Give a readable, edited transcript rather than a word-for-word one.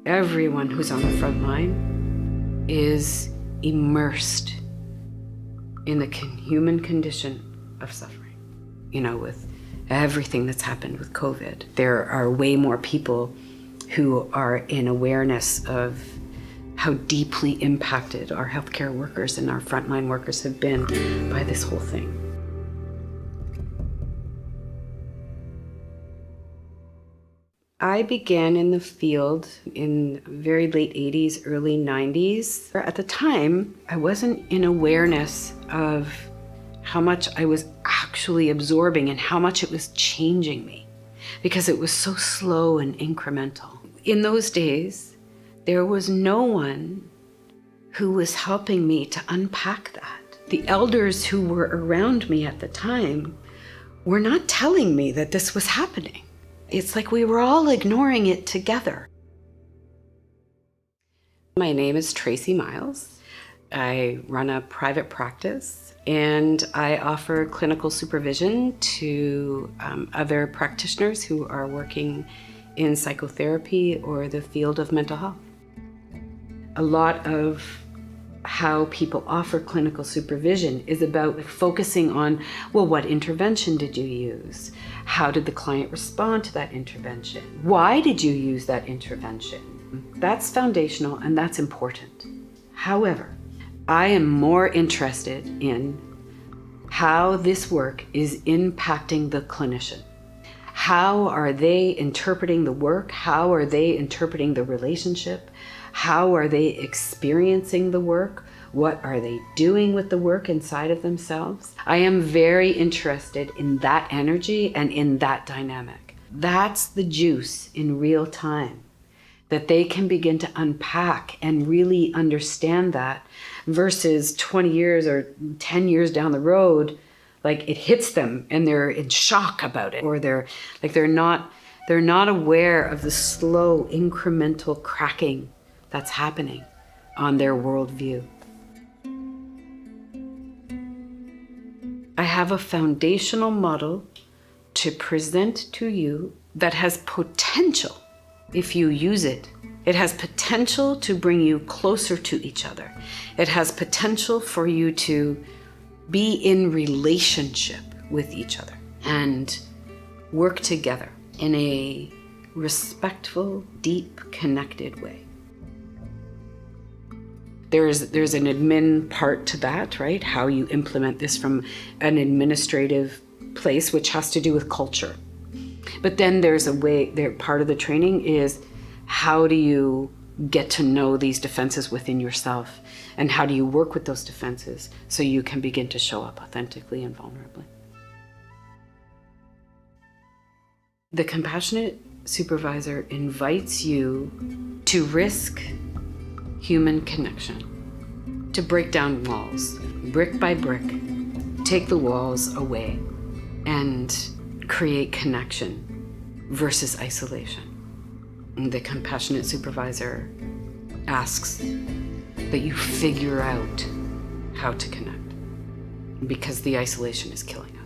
Everyone who's on the front line is immersed in the human condition of suffering. With everything that's happened with COVID, there are way more people who are in awareness of how deeply impacted our healthcare workers and our frontline workers have been by this whole thing. I began in the field in very late 80s, early 90s. At the time, I wasn't in awareness of how much I was actually absorbing and how much it was changing me, because it was so slow and incremental. In those days, there was no one who was helping me to unpack that. The elders who were around me at the time were not telling me that this was happening. It's like we were all ignoring it together. My name is Tracy Miles. I run a private practice and I offer clinical supervision to other practitioners who are working in psychotherapy or the field of mental health. A lot of how people offer clinical supervision is about focusing on, well, what intervention did you use? How did the client respond to that intervention? Why did you use that intervention? That's foundational and that's important. However, I am more interested in how this work is impacting the clinician. How are they interpreting the work? How are they interpreting the relationship? How are they experiencing the work? What are they doing with the work inside of themselves? I am very interested in that energy and in that dynamic. That's the juice in real time, that they can begin to unpack and really understand that, versus 20 years or 10 years down the road, like it hits them and they're in shock about it, or they're not aware of the slow incremental cracking that's happening on their worldview. I have a foundational model to present to you that has potential if you use it. It has potential to bring you closer to each other. It has potential for you to be in relationship with each other and work together in a respectful, deep, connected way. There's an admin part to that, right? How you implement this from an administrative place, which has to do with culture. But then there's a way, part of the training is how do you get to know these defenses within yourself, and how do you work with those defenses so you can begin to show up authentically and vulnerably. The Compassionate Supervisor invites you to risk human connection, to break down walls, brick by brick, take the walls away, and create connection versus isolation. And the Compassionate Supervisor asks that you figure out how to connect, because the isolation is killing us.